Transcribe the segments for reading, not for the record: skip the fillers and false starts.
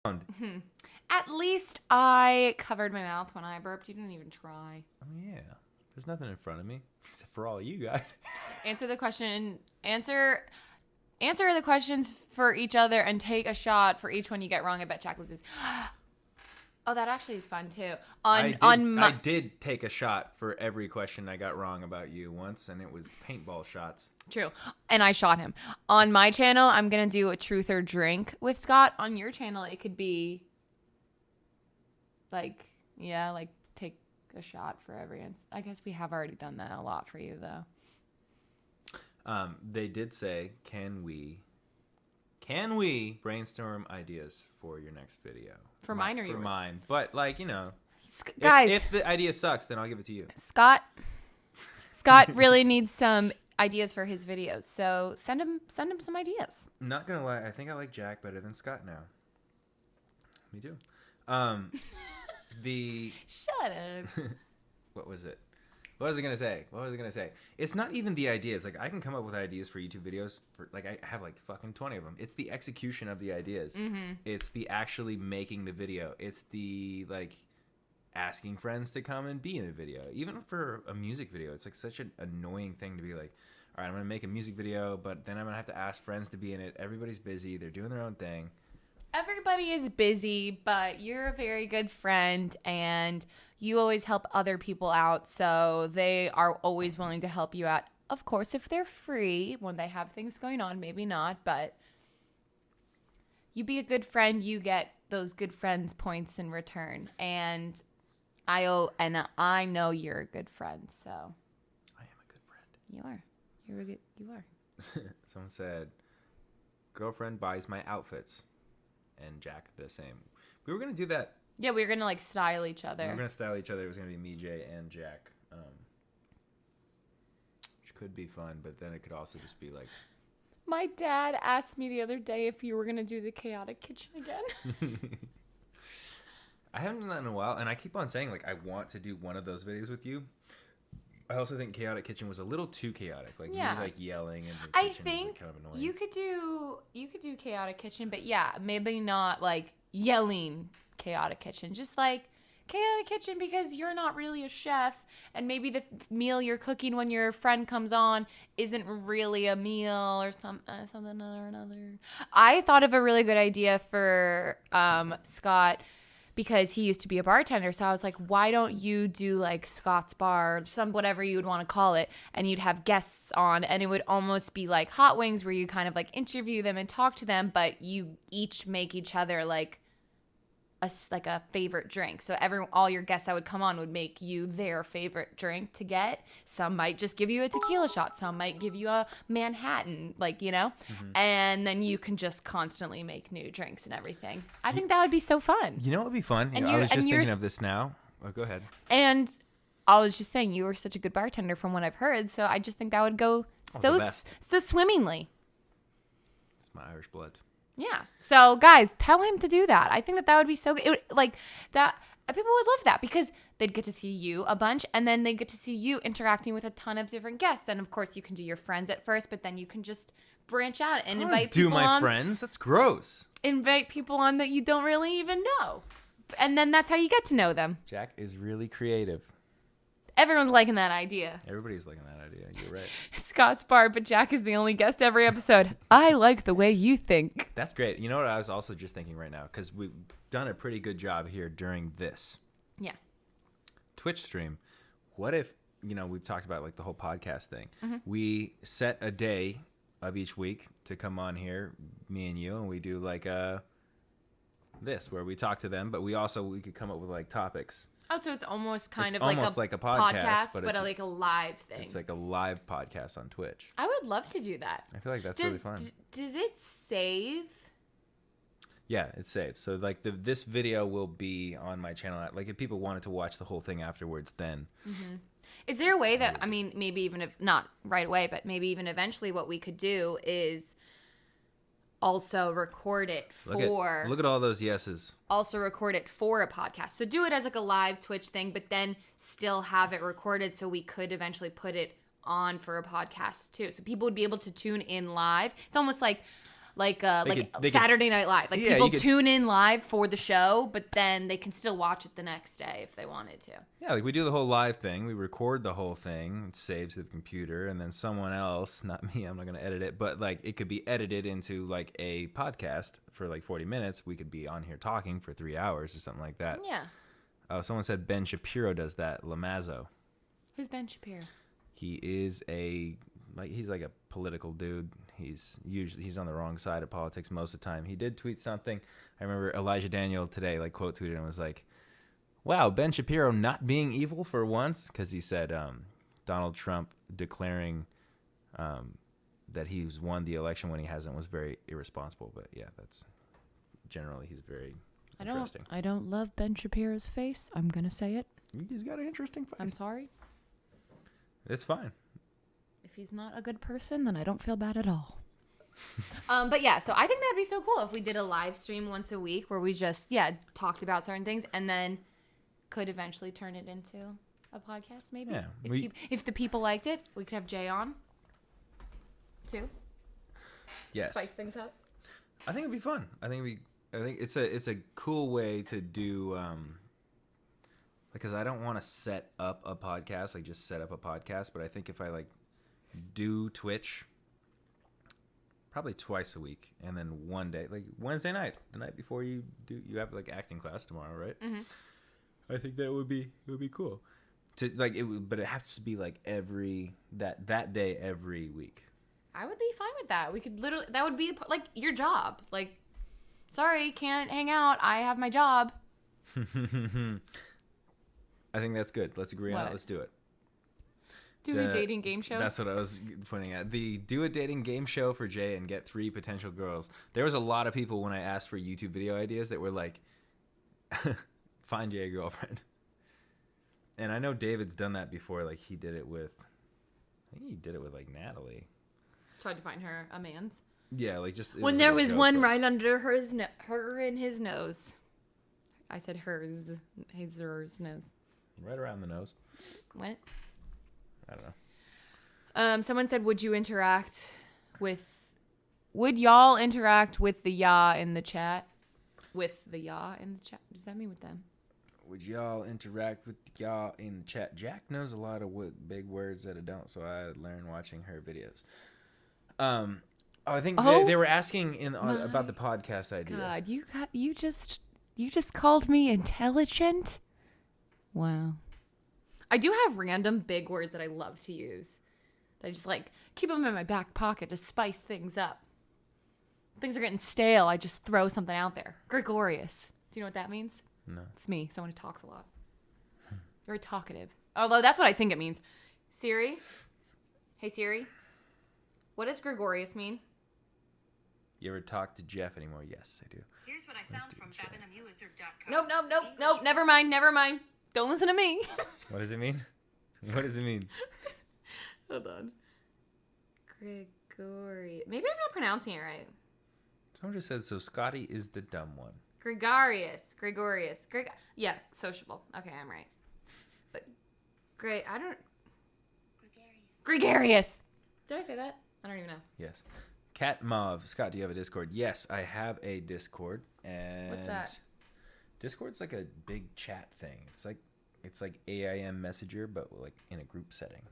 At least I covered my mouth when I burped. You didn't even try. Oh, yeah. There's nothing in front of me except for all you guys. Answer the question. Answer the questions for each other and take a shot for each one you get wrong. I bet Jack loses. Oh, that actually is fun too. I did take a shot for every question I got wrong about you once, and it was paintball shots. True. And I shot him. On my channel, I'm going to do a truth or drink with Scott. On your channel, it could be like take a shot for every. I guess we have already done that a lot for you, though. They did say, can we brainstorm ideas for your next video? For mine or yours? For mine. But, guys, if the idea sucks, then I'll give it to you. Scott really needs some ideas for his videos, so send him some ideas. Not gonna lie, I think I like Jack better than Scott now. Me too. Shut up. What was it? What was I gonna say? It's not even the ideas. Like, I can come up with ideas for YouTube videos for I have fucking 20 of them. It's the execution of the ideas. Mm-hmm. It's the actually making the video. It's the asking friends to come and be in a video. Even for a music video, it's such an annoying thing to be like, all right, I'm gonna make a music video, but then I'm gonna have to ask friends to be in it. Everybody's busy. They're doing their own thing. Everybody is busy, but you're a very good friend and you always help other people out. So they are always willing to help you out. Of course, if they're free, when they have things going on, maybe not, but you be a good friend, you get those good friends points in return. And I know you're a good friend, so. I am a good friend. You are. You are. Someone said, girlfriend buys my outfits. And Jack the same. We were going to do that. Yeah, we were going to style each other. We were going to style each other. It was going to be me, Jay, and Jack. Which could be fun, but then it could also just be My dad asked me the other day if you were going to do the chaotic kitchen again. I haven't done that in a while, and I keep on saying I want to do one of those videos with you. I also think Chaotic Kitchen was a little too chaotic. Me yelling and I think kind of annoying. You could do Chaotic Kitchen, but yeah, maybe not yelling Chaotic Kitchen. Just Chaotic Kitchen because you're not really a chef, and maybe the meal you're cooking when your friend comes on isn't really a meal or something or another. I thought of a really good idea for Scott. Because he used to be a bartender. So I was like, why don't you do Scott's Bar, whatever you would want to call it, and you'd have guests on, and it would almost be like Hot Wings where you kind of interview them and talk to them, but you each make each other a favorite drink. So all your guests that would come on would make you their favorite drink to get. Some might just give you a tequila shot. Some might give you a Manhattan, Mm-hmm. And then you can just constantly make new drinks and everything. I think that would be so fun. You know what would be fun? I was just thinking of this now. Oh, go ahead. And I was just saying, you were such a good bartender from what I've heard. So I just think that would go so swimmingly. It's my Irish blood. Yeah. So, guys, tell him to do that. I think that would be so good. That people would love that because they'd get to see you a bunch, and then they'd get to see you interacting with a ton of different guests. And, of course, you can do your friends at first, but then you can just branch out and invite people on. Do my friends? That's gross. Invite people on that you don't really even know. And then that's how you get to know them. Jack is really creative. Everyone's liking that idea. Everybody's liking that idea. You're right. Scott's Bar, but Jack is the only guest every episode. I like the way you think. That's great. You know what I was also just thinking right now? Because we've done a pretty good job here during this. Yeah. Twitch stream. What if, we've talked about the whole podcast thing. Mm-hmm. We set a day of each week to come on here, me and you, and we do this where we talk to them, but we could come up with topics. Oh, so it's almost kind of almost like a podcast, but it's a live thing. It's like a live podcast on Twitch. I would love to do that. I feel like that's really fun. Does it save? Yeah, it saves. So this video will be on my channel. If people wanted to watch the whole thing afterwards, then. Mm-hmm. Is there a way that, maybe even if not right away, but maybe even eventually what we could do is also record it for... Look at all those yeses. Also record it for a podcast. So do it as a live Twitch thing, but then still have it recorded so we could eventually put it on for a podcast too. So people would be able to tune in live. It's almost like Saturday Night Live. Like people tune in live for the show, but then they can still watch it the next day if they wanted to. Yeah, like we do the whole live thing. We record the whole thing, it saves to the computer, and then someone else, not me, I'm not going to edit it, but like it could be edited into like a podcast for like 40 minutes. We could be on here talking for 3 hours or something like that. Yeah. Someone said Ben Shapiro does that. Lamazzo. Who's Ben Shapiro? He is he's like a political dude. He's on the wrong side of politics most of the time. He did tweet something. I remember Elijah Daniel today like quote tweeted and was like, "Wow, Ben Shapiro not being evil for once," because he said Donald Trump declaring that he's won the election when he hasn't was very irresponsible. But yeah, that's generally he's very interesting. I don't love Ben Shapiro's face. I'm gonna say it. He's got an interesting face. I'm sorry. It's fine. If he's not a good person, then I don't feel bad at all. But yeah, so I think that'd be so cool if we did a live stream once a week where we just talked about certain things and then could eventually turn it into a podcast. Maybe. Yeah. If the people liked it, we could have Jay on too. Yes. Spice things up. I think it'd be fun. I think it's a cool way to do. Because I don't want to set up a podcast, like just set up a podcast. But I think if I like do Twitch, probably twice a week, and then one day, like Wednesday night, the night before you have like acting class tomorrow, right? Mm-hmm. I think that it would be cool to like it would, but it has to be like that day every week. I would be fine with that. We could literally that would be like your job. Like, sorry, can't hang out. I have my job. I think that's good. Let's agree on it. Let's do it. Do a dating game show? That's what I was pointing at. Do a dating game show for Jay and get 3 potential girls. There was a lot of people when I asked for YouTube video ideas that were like, find Jay a girlfriend. And I know David's done that before. Like I think he did it with like Natalie. Tried to find her a man's. Yeah, like just. When there was one right under her in his nose. I said hers nose. Right around the nose. What? I don't know. Someone said, would y'all interact with the ya in the chat? With the ya in the chat? Does that mean with them? Would y'all interact with y'all in the chat? Jack knows a lot of big words that I don't, so I learned watching her videos. I think they were asking about the podcast idea. God, you just called me intelligent? Wow. I do have random big words that I love to use. I just like keep them in my back pocket to spice things up. Things are getting stale. I just throw something out there. Gregorious. Do you know what that means? No. It's me, someone who talks a lot. Very talkative. Although that's what I think it means. Siri? Hey Siri? What does gregorious mean? You ever talk to Jeff anymore? Yes, I do. Here's what I found from babinamuser.com. Nope. Never mind. Don't listen to me. What does it mean? Hold on. Gregorious. Maybe I'm not pronouncing it right. Someone just said, so Scotty is the dumb one. Gregorious. Yeah, sociable. Okay, I'm right. But Gregarious. Did I say that? I don't even know. Yes. Cat Mauve. Scott, do you have a Discord? Yes, I have a Discord. And what's that? Discord's like a big chat thing. It's like AIM Messenger, but like in a group setting.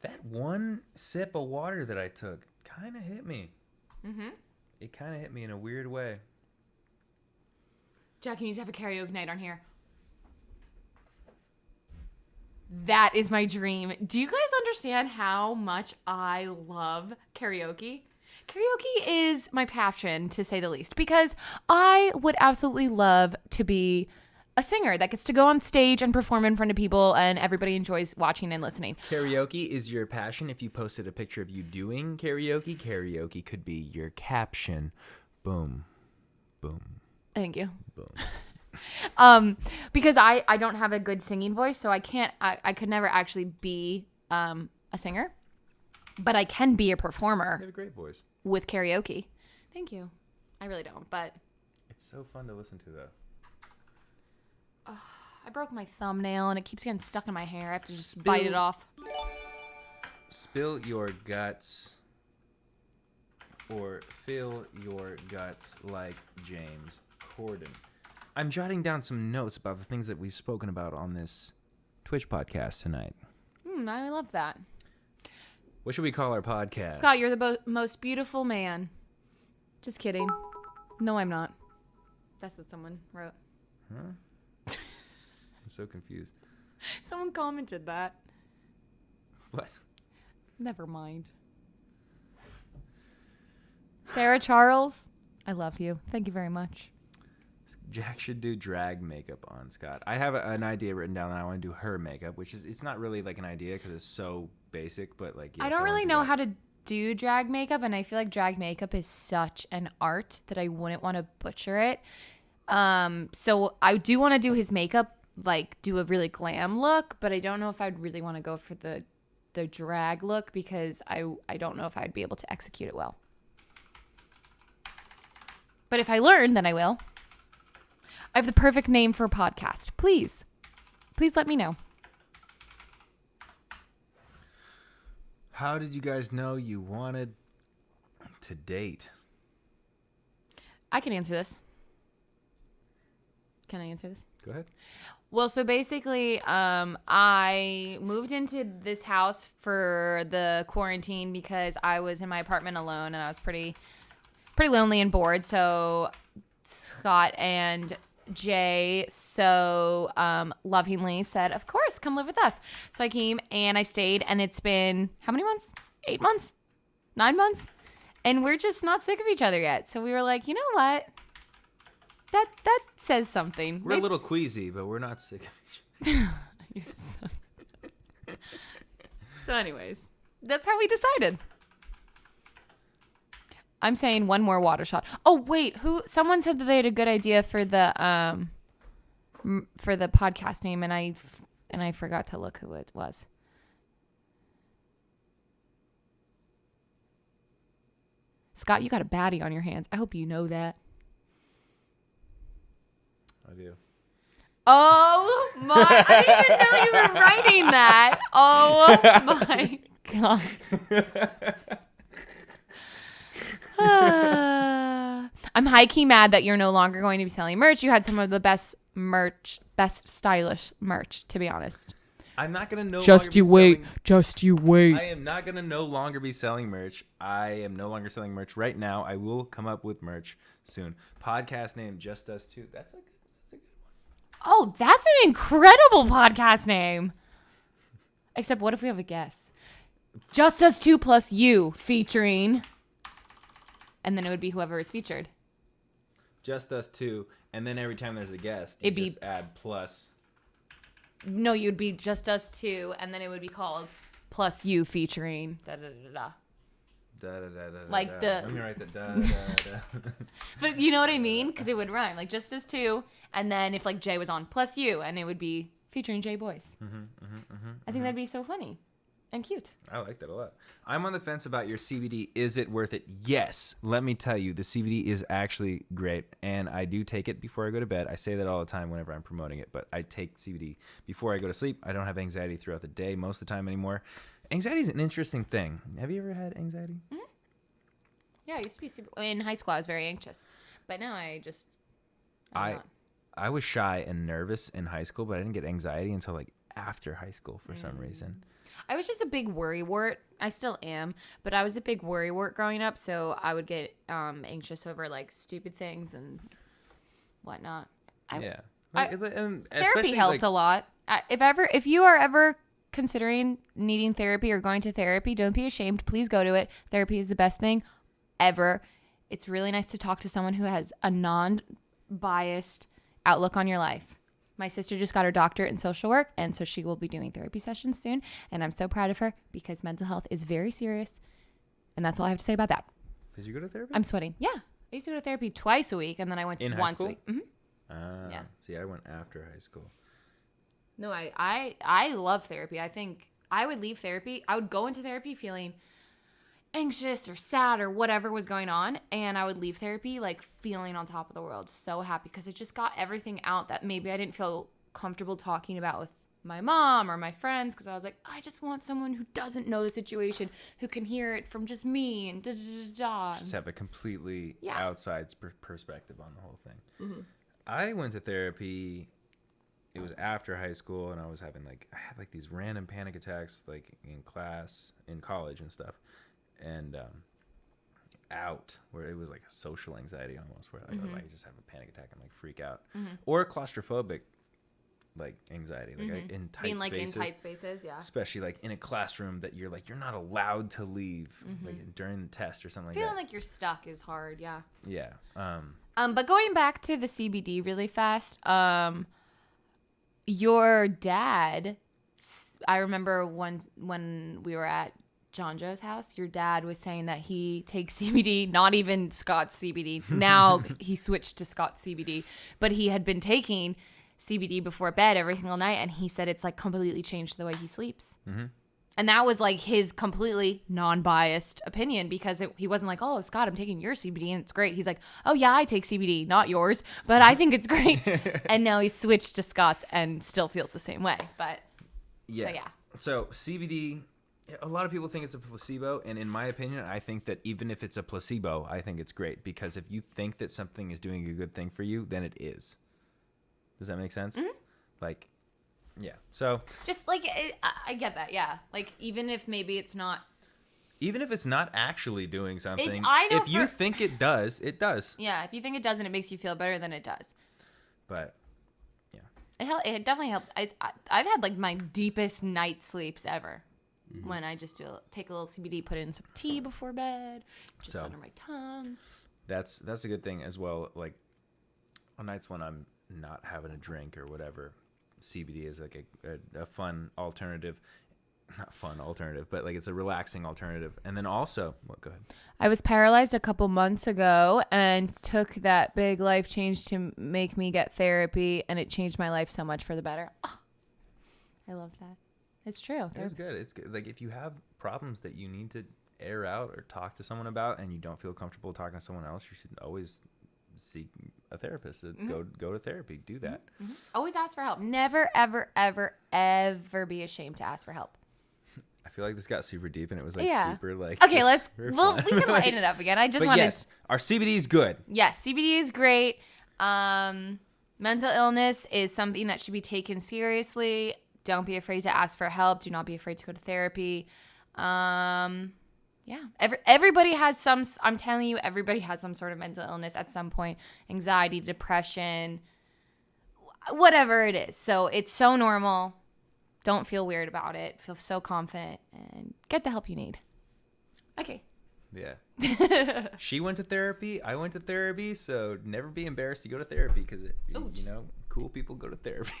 That one sip of water that I took kind of hit me. Mm-hmm. It kind of hit me in a weird way. Jack, you need to have a karaoke night on here. That is my dream. Do you guys understand how much I love karaoke? Karaoke is my passion, to say the least, because I would absolutely love to be a singer that gets to go on stage and perform in front of people and everybody enjoys watching and listening. Karaoke is your passion. If you posted a picture of you doing karaoke could be your caption. Boom. Boom. Thank you. Boom. Because I don't have a good singing voice, so I could never actually be a singer, but I can be a performer. You have a great voice. With karaoke. Thank you. I really don't, but it's so fun to listen to though. I broke my thumbnail and it keeps getting stuck in my hair. I have to just bite it off. Spill your guts. or fill your guts like James Corden. I'm jotting down some notes about the things that we've spoken about on this Twitch podcast tonight. I love that. What should we call our podcast? Scott, you're the most beautiful man. Just kidding. No, I'm not. That's what someone wrote. Huh? I'm so confused. Someone commented that. What? Never mind. Sarah Charles, I love you. Thank you very much. Jack should do drag makeup on Scott. I have an idea written down that I want to do her makeup, which is, it's not really like an idea because it's so basic, but like, yes, I don't really know how to do drag makeup, and I feel like drag makeup is such an art that I wouldn't want to butcher it. So I do want to do his makeup, like do a really glam look, but I don't know if I'd really want to go for the drag look because I don't know if I'd be able to execute it well. But if I learn, then I will. I have the perfect name for a podcast. Please let me know. How did you guys know you wanted to date? I can answer this. Can I answer this? Go ahead. Well, so basically, I moved into this house for the quarantine because I was in my apartment alone and I was pretty lonely and bored. So Scott and Jay so lovingly said, of course, come live with us. So I came and I stayed, and it's been how many months? 8 months? 9 months? And we're just not sick of each other yet. So we were like, you know what? That says something. We're a little queasy, but we're not sick of each other. So anyways, that's how we decided. I'm saying one more water shot. Oh wait, someone said that they had a good idea for the podcast name, and I forgot to look who it was. Scott, you got a baddie on your hands. I hope you know that. I do. Oh my, I didn't even know you were writing that. Oh my God. I'm high-key mad that you're no longer going to be selling merch. You had some of the best stylish merch, to be honest. I'm not going to no Just you wait. I am not going to no longer be selling merch. I am no longer selling merch right now. I will come up with merch soon. Podcast name, Just Us Two. That's a good one. Oh, that's an incredible podcast name. Except what if we have a guest? Just Us Two plus you featuring... And then it would be whoever is featured. Just Us Two. And then every time there's a guest, you just add plus. No, you'd be Just Us Two. And then it would be called Plus You featuring da-da-da-da. Da-da-da-da-da. Like the... Let me write that. Da-da-da-da. But you know what I mean? Because it would rhyme. Like Just Us Two. And then if like Jay was on Plus You. And it would be featuring Jay Boyce. I think that'd be so funny. And cute. I like that a lot. I'm on the fence about your CBD. Is it worth it? Yes. Let me tell you, the CBD is actually great, and I do take it before I go to bed. I say that all the time whenever I'm promoting it, but I take CBD before I go to sleep. I don't have anxiety throughout the day most of the time anymore. Anxiety is an interesting thing. Have you ever had anxiety? Mm-hmm. Yeah, I used to be in high school. I was very anxious, but now I'm not. I was shy and nervous in high school, but I didn't get anxiety until like after high school for some reason. I was just a big worrywart. I still am, but I was a big worrywart growing up, so I would get anxious over like stupid things and whatnot. Therapy helped a lot. If you are ever considering needing therapy or going to therapy, don't be ashamed. Please go to it. Therapy is the best thing ever. It's really nice to talk to someone who has a non-biased outlook on your life. My sister just got her doctorate in social work, and so she will be doing therapy sessions soon. And I'm so proud of her because mental health is very serious. And that's all I have to say about that. Did you go to therapy? I'm sweating. Yeah. I used to go to therapy twice a week, and then I went once a week. Mm-hmm. Yeah. See, I went after high school. No, I love therapy. I think I would leave therapy. I would go into therapy feeling anxious or sad or whatever was going on, and I would leave therapy like feeling on top of the world, so happy because it just got everything out that maybe I didn't feel comfortable talking about with my mom or my friends because I was like, I just want someone who doesn't know the situation, who can hear it from just me and da-da-da-da. Just have a completely outside perspective on the whole thing. Mm-hmm. I went to therapy. It was after high school, and I had like these random panic attacks, like in class, in college and stuff, and out where it was like a social anxiety almost, where like, I just have a panic attack and like freak out, or claustrophobic, like anxiety, like in tight being like spaces, in tight spaces, yeah. Especially like in a classroom that you're not allowed to leave, like during the test or something like that. Feeling like you're stuck is hard, yeah. Yeah. But going back to the CBD really fast, your dad, I remember when we were at John Joe's house, your dad was saying that he takes CBD, not even Scott's CBD. Now he switched to Scott's CBD, but he had been taking CBD before bed every single night, and he said it's like completely changed the way he sleeps. Mm-hmm. And that was like his completely non-biased opinion, because he wasn't like, oh, Scott, I'm taking your CBD and it's great. He's like, oh yeah, I take CBD, not yours, but I think it's great. And now he switched to Scott's and still feels the same way. But yeah. So CBD, a lot of people think it's a placebo. And in my opinion, I think that even if it's a placebo, I think it's great, because if you think that something is doing a good thing for you, then it is. Does that make sense? Mm-hmm. Like, yeah. So just like, I get that. Yeah. Like, even if maybe it's not. Even if it's not actually doing something, if you think it does, it does. Yeah. If you think it does and it makes you feel better, then it does. But yeah. It definitely helps. I've had like my deepest night sleeps ever. Mm-hmm. When I just take a little CBD, put it in some tea before bed, just under my tongue. That's a good thing as well. Like on nights when I'm not having a drink or whatever, CBD is like a fun alternative. Not fun alternative, but like it's a relaxing alternative. And then also, go ahead. I was paralyzed a couple months ago and took that big life change to make me get therapy, and it changed my life so much for the better. Oh, I love that. It's true. It's good. It's good. Like if you have problems that you need to air out or talk to someone about, and you don't feel comfortable talking to someone else, you should always seek a therapist. Go to therapy. Do that. Mm-hmm. Always ask for help. Never, ever, ever, ever be ashamed to ask for help. I feel like this got super deep, and it was like super like. Okay, we can lighten it up again. I just wanted. Yes, our CBD is good. Yes, CBD is great. Mental illness is something that should be taken seriously. Don't be afraid to ask for help. Do not be afraid to go to therapy. Yeah. Everybody has some, I'm telling you, everybody has some sort of mental illness at some point. Anxiety, depression, whatever it is. So it's so normal. Don't feel weird about it. Feel so confident and get the help you need. Okay. Yeah. She went to therapy. I went to therapy. So never be embarrassed to go to therapy, because cool people go to therapy.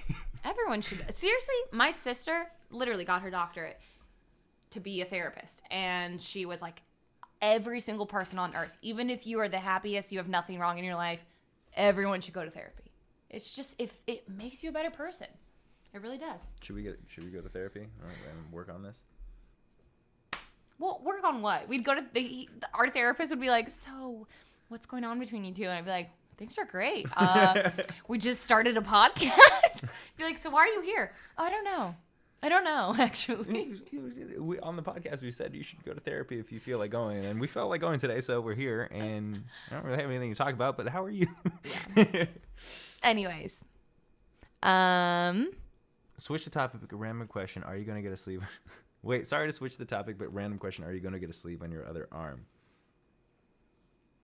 Everyone should. Seriously, my sister literally got her doctorate to be a therapist. And she was like, every single person on earth, even if you are the happiest, you have nothing wrong in your life, everyone should go to therapy. It's just, if it makes you a better person. It really does. Should we go to therapy and work on this? Well, work on what? We'd go to our therapist would be like, so what's going on between you two? And I'd be like, things are great. We just started a podcast. Be like, so why are you here? Oh, I don't know, actually. On the podcast, we said you should go to therapy if you feel like going. And we felt like going today, so we're here. And I don't really have anything to talk about, but how are you? Yeah. Anyways. Switch the topic. A random question. Are you going to get a sleeve? Wait, sorry to switch the topic, but random question. Are you going to get a sleeve on your other arm?